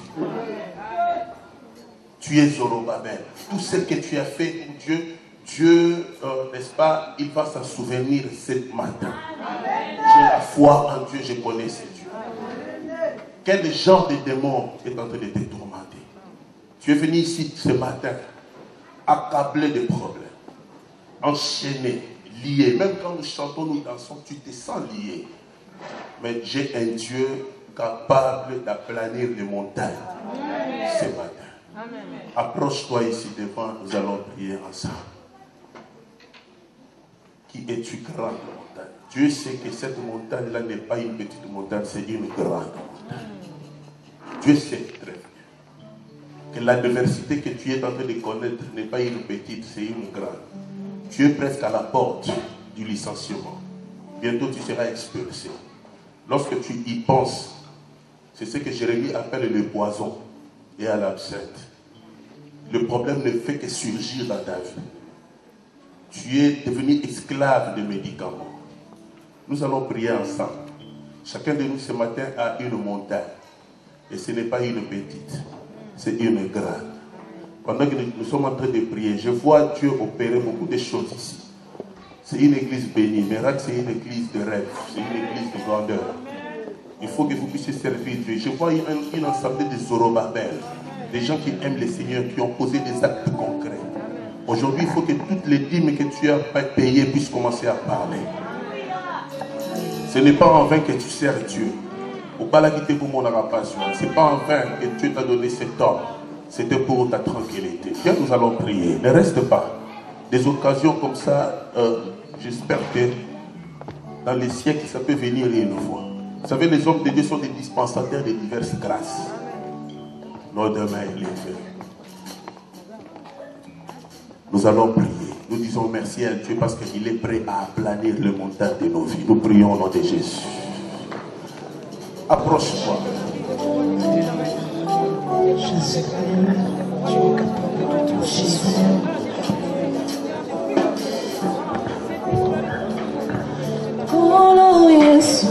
Tu es Zorobabel. Tout ce que tu as fait pour Dieu, Dieu, n'est-ce pas, il va s'en souvenir ce matin. J'ai la foi en Dieu, je connais ce Dieu. Quel genre de démon est en train de te tourmenter? Tu es venu ici ce matin, accablé de problèmes, enchaîné, lié. Même quand nous chantons, nous dansons, tu te sens lié. Mais j'ai un Dieu capable d'aplanir les montagnes ce matin. Approche-toi ici devant, nous allons prier ensemble. Qui es-tu, grande montagne? Dieu sait que cette montagne-là n'est pas une petite montagne, c'est une grande montagne. Dieu sait très bien que l'adversité que tu es en train de connaître n'est pas une petite, c'est une grande. Tu es presque à la porte du licenciement. Bientôt tu seras expulsé. Lorsque tu y penses, c'est ce que Jérémie appelle le poison et à l'absinthe. Le problème ne fait que surgir dans ta vie. Tu es devenu esclave de médicaments. Nous allons prier ensemble. Chacun de nous ce matin a une montagne. Et ce n'est pas une petite, c'est une grande. Pendant que nous sommes en train de prier, je vois Dieu opérer beaucoup de choses ici. C'est une église bénie. Mérac, c'est une église de rêve. C'est une église de grandeur. Il faut que vous puissiez servir Dieu. Je vois une assemblée de Zorobabel. Des gens qui aiment le Seigneur, qui ont posé des actes concrets. Aujourd'hui, il faut que toutes les dîmes que tu as payées puissent commencer à parler. Ce n'est pas en vain que tu sers Dieu. Ce n'est pas en vain que Dieu t'a donné cet homme. C'était pour ta tranquillité. Viens, nous allons prier. Ne reste pas. des occasions comme ça, j'espère que dans les siècles, ça peut venir une fois. Vous savez, les hommes de Dieu sont des dispensataires de diverses grâces. Notre main est levée. Nous allons prier. Nous disons merci à Dieu parce qu'il est prêt à aplanir le montagne de nos vies. Nous prions au nom de Jésus. Approche-toi. Jésus, tu es capable de tout. Jésus. Oh, Jésus.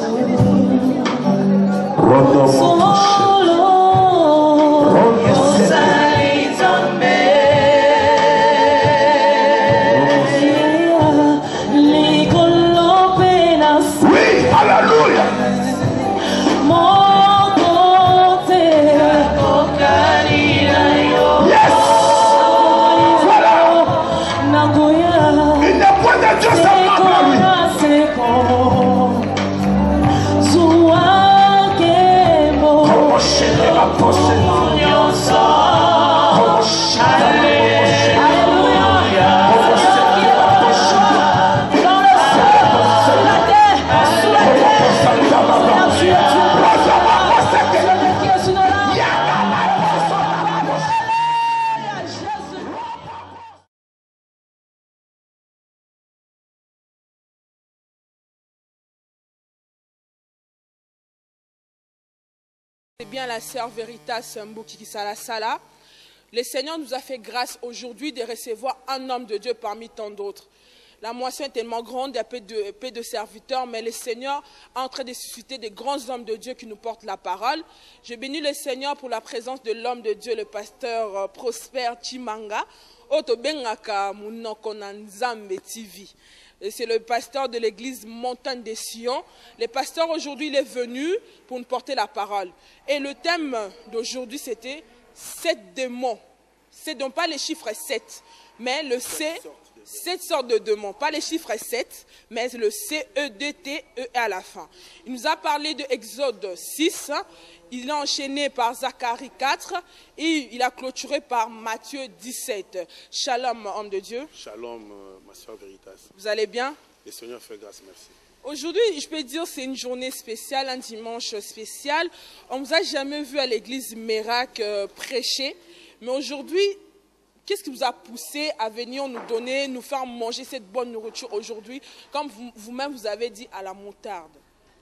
Bien la sœur Veritas Mbouki Sala. Le Seigneur nous a fait grâce aujourd'hui de recevoir un homme de Dieu parmi tant d'autres. La moisson est tellement grande, il y a peu de serviteurs, mais le Seigneur est en train de susciter des grands hommes de Dieu qui nous portent la parole. Je bénis le Seigneur pour la présence de l'homme de Dieu, le pasteur Prosper Chimanga. C'est le pasteur de l'église Montagne des Sion. Le pasteur aujourd'hui il est venu pour nous porter la parole. Et le thème d'aujourd'hui c'était 7 démons. C'est donc pas les chiffres 7, mais le C, 7 sortes de démons. Pas les chiffres 7, mais le C-E-D-T-E à la fin. Il nous a parlé de Exode 6. Il a enchaîné par Zacharie 4 et il a clôturé par Matthieu 17. Shalom, homme de Dieu. Shalom, ma soeur Veritas. Vous allez bien? Le Seigneur fait grâce, merci. Aujourd'hui, je peux dire c'est une journée spéciale, un dimanche spécial. On ne vous a jamais vu à l'église Mérac prêcher. Mais aujourd'hui, qu'est-ce qui vous a poussé à venir nous donner, nous faire manger cette bonne nourriture aujourd'hui, comme vous-même vous avez dit, à la moutarde?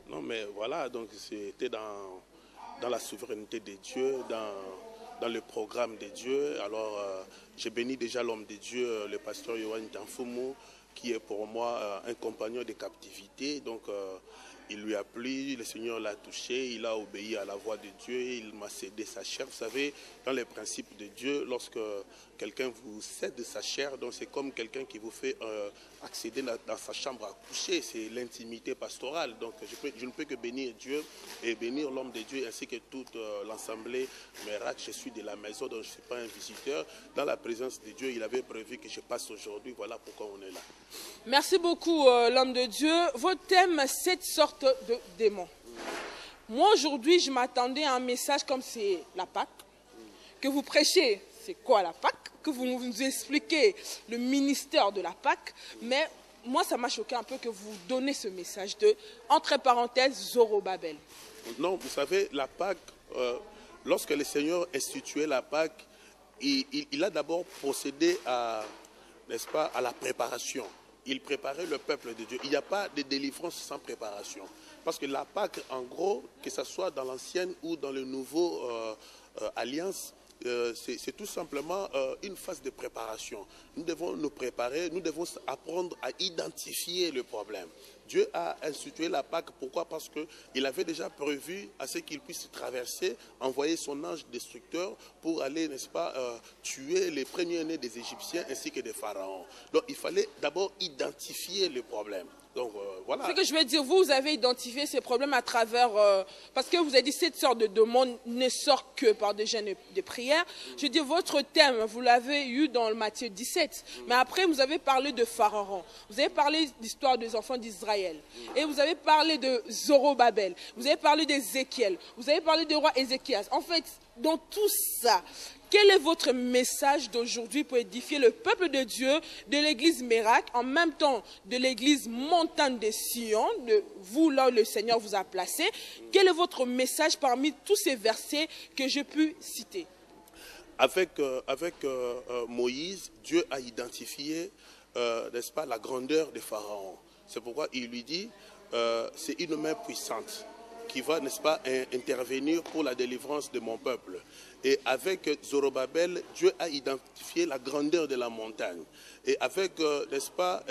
Non, mais voilà, donc c'était dans la souveraineté de Dieu, dans le programme de Dieu. Alors, j'ai béni déjà l'homme de Dieu, le pasteur Yohan Danfoumou, qui est pour moi un compagnon de captivité. Donc, il lui a plu, le Seigneur l'a touché, il a obéi à la voix de Dieu, il m'a cédé sa chair. Vous savez, dans les principes de Dieu, lorsque quelqu'un vous cède sa chair, donc c'est comme quelqu'un qui vous fait accéder dans sa chambre à coucher, c'est l'intimité pastorale. Donc je ne peux que bénir Dieu et bénir l'homme de Dieu ainsi que toute l'assemblée Mérac. Je suis de la maison, donc je ne suis pas un visiteur. Dans la présence de Dieu, il avait prévu que je passe aujourd'hui, voilà pourquoi on est là. Merci beaucoup l'homme de Dieu. Votre thème, 7 sortes de démons. Moi aujourd'hui, je m'attendais à un message comme c'est la Pâque, que vous prêchez, c'est quoi la Pâque, que vous nous expliquez le ministère de la Pâque, mais moi ça m'a choqué un peu que vous donnez ce message de, entre parenthèses, Zorobabel. Non, vous savez, la Pâque, lorsque le Seigneur instituait la Pâque, il a d'abord procédé à, n'est-ce pas, à la préparation. Il préparait le peuple de Dieu. Il n'y a pas de délivrance sans préparation. Parce que la Pâque, en gros, que ce soit dans l'ancienne ou dans le nouveau alliance, c'est tout simplement une phase de préparation. Nous devons nous préparer, nous devons apprendre à identifier le problème. Dieu a institué la Pâque, pourquoi? Parce qu'il avait déjà prévu à ce qu'il puisse traverser, envoyer son ange destructeur pour aller, n'est-ce pas, tuer les premiers-nés des Égyptiens ainsi que des pharaons. Donc il fallait d'abord identifier le problème. Donc voilà. Ce que je veux dire, vous avez identifié ces problèmes à travers, parce que vous avez dit cette sorte de demande ne sort que par des jeûnes et des prières. Je veux dire, votre thème, vous l'avez eu dans le Matthieu 17, mais après vous avez parlé de Pharaon, vous avez parlé de l'histoire des enfants d'Israël. d'Israël. Et vous avez parlé de Zorobabel, vous avez parlé d'Ézéchiel, vous avez parlé du roi Ézéchias. En fait, dans tout ça, quel est votre message d'aujourd'hui pour édifier le peuple de Dieu, de l'église Miracle, en même temps de l'église Montagne de Sion, de vous là où le Seigneur vous a placé? Quel est votre message parmi tous ces versets que j'ai pu citer? Avec Moïse, Dieu a identifié, n'est-ce pas, la grandeur de Pharaon. C'est pourquoi il lui dit, c'est une main puissante qui va, n'est-ce pas, intervenir pour la délivrance de mon peuple. Et avec Zorobabel, Dieu a identifié la grandeur de la montagne. Et avec, n'est-ce pas,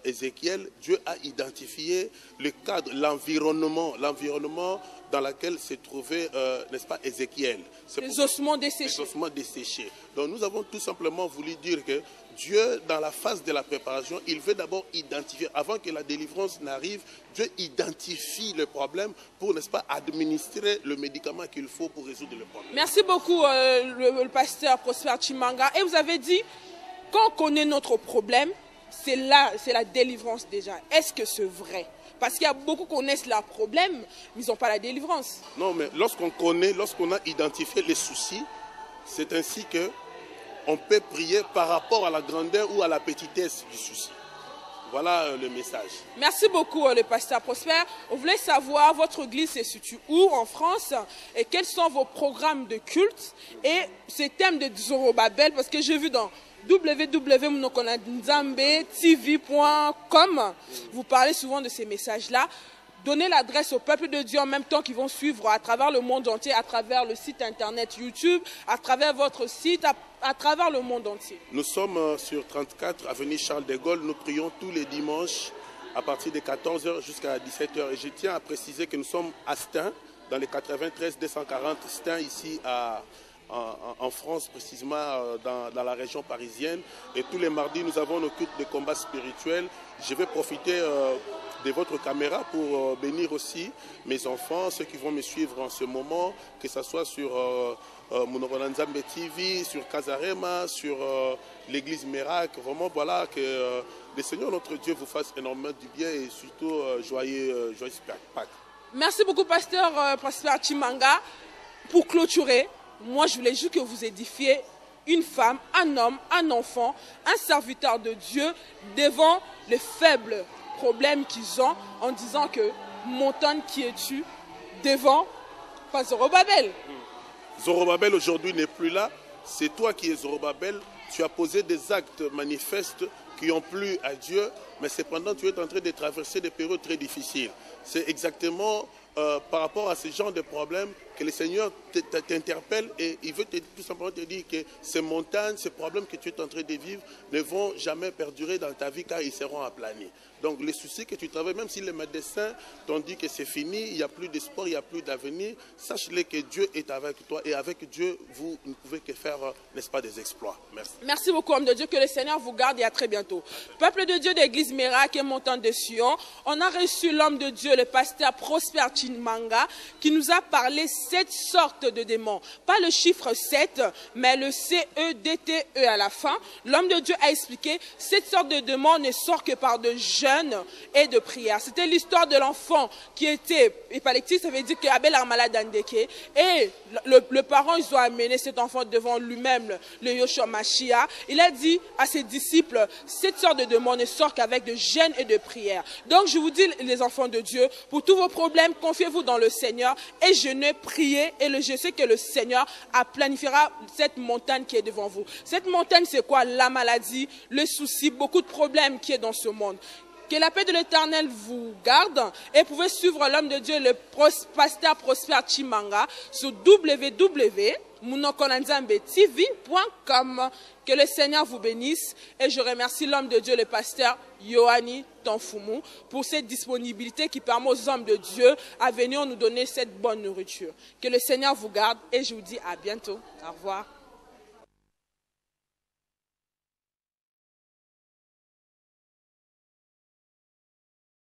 Ézéchiel, Dieu a identifié le cadre, l'environnement dans lequel se trouvait, n'est-ce pas, Ézéchiel. Les ossements desséchés. Les ossements desséchés. Donc nous avons tout simplement voulu dire que Dieu, dans la phase de la préparation, il veut d'abord identifier, avant que la délivrance n'arrive, Dieu identifie le problème pour, n'est-ce pas, administrer le médicament qu'il faut pour résoudre le problème. Merci beaucoup, le pasteur Prosper Chimanga. Et vous avez dit, quand on connaît notre problème, c'est là, c'est la délivrance déjà. Est-ce que c'est vrai? Parce qu'il y a beaucoup qui connaissent leur problème, mais ils n'ont pas la délivrance. Non, mais lorsqu'on connaît, lorsqu'on a identifié les soucis, c'est ainsi que on peut prier par rapport à la grandeur ou à la petitesse du souci. Voilà le message. Merci beaucoup, le pasteur Prosper. On voulait savoir, votre église se situe où en France et quels sont vos programmes de culte et ces thèmes de Zorobabel, parce que j'ai vu dans www.mnokonadzambetv.com, vous parlez souvent de ces messages-là. Donnez l'adresse au peuple de Dieu en même temps qu'ils vont suivre à travers le monde entier, à travers le site internet YouTube, à travers votre site, à travers le monde entier. Nous sommes sur 34 avenue Charles de Gaulle. Nous prions tous les dimanches à partir de 14h jusqu'à 17h. Et je tiens à préciser que nous sommes à Stein, dans les 93 240 Stein, ici en France, précisément dans la région parisienne. Et tous les mardis, nous avons nos cultes de combat spirituel. Je vais profiter de votre caméra pour bénir aussi mes enfants, ceux qui vont me suivre en ce moment, que ce soit sur Mnokonadzambe TV, sur Kazarema, sur l'église Miracle. Vraiment, voilà, que le Seigneur notre Dieu vous fasse énormément du bien et surtout joyeux Pâques. Merci beaucoup, pasteur Prosper Chimanga. Pour clôturer, moi je voulais juste que vous édifiez une femme, un homme, un enfant, un serviteur de Dieu devant les faibles problèmes qu'ils ont, en disant que montagne qui es-tu devant pas Zorobabel. Zorobabel aujourd'hui n'est plus là, c'est toi qui es Zorobabel. Tu as posé des actes manifestes qui ont plu à Dieu, mais cependant tu es en train de traverser des périodes très difficiles. C'est exactement par rapport à ce genre de problèmes que le Seigneur t'interpelle et il veut tout simplement te dire que ces montagnes, ces problèmes que tu es en train de vivre ne vont jamais perdurer dans ta vie car ils seront aplanés. Donc les soucis que tu travailles, même si les médecins t'ont dit que c'est fini, il n'y a plus d'espoir, il n'y a plus d'avenir, sache-le que Dieu est avec toi et avec Dieu, vous ne pouvez que faire, n'est-ce pas, des exploits. Merci. Merci beaucoup, homme de Dieu, que le Seigneur vous garde et à très bientôt. Peuple de Dieu d'Église Miracle et Montagne de Sion, on a reçu l'homme de Dieu, le pasteur Prosper Chimanga, qui nous a parlé 7 sortes de démons. Pas le chiffre 7, mais le C-E-D-T-E à la fin. L'homme de Dieu a expliqué, 7 sortes de démons ne sortent que par de jeûne et de prière. C'était l'histoire de l'enfant qui était épileptique, ça veut dire qu'Abel a malade d'Andeke. Et le parent, ils ont amené cet enfant devant lui-même, le Yoshua Mashiach. Il a dit à ses disciples, 7 sortes de démons ne sortent qu'avec de jeûne et de prière. Donc je vous dis, les enfants de Dieu, pour tous vos problèmes, confiez-vous dans le Seigneur et jeûnez, priez, et je sais que le Seigneur planifiera cette montagne qui est devant vous. Cette montagne, c'est quoi? La maladie, le souci, beaucoup de problèmes qui est dans ce monde. Que la paix de l'Éternel vous garde et pouvez suivre l'homme de Dieu, le pasteur Prosper Chimanga, sur www.mnokonadzambetv.com. Que le Seigneur vous bénisse et je remercie l'homme de Dieu, le pasteur Yohani Tanfumu, pour cette disponibilité qui permet aux hommes de Dieu à venir nous donner cette bonne nourriture. Que le Seigneur vous garde et je vous dis à bientôt. Au revoir.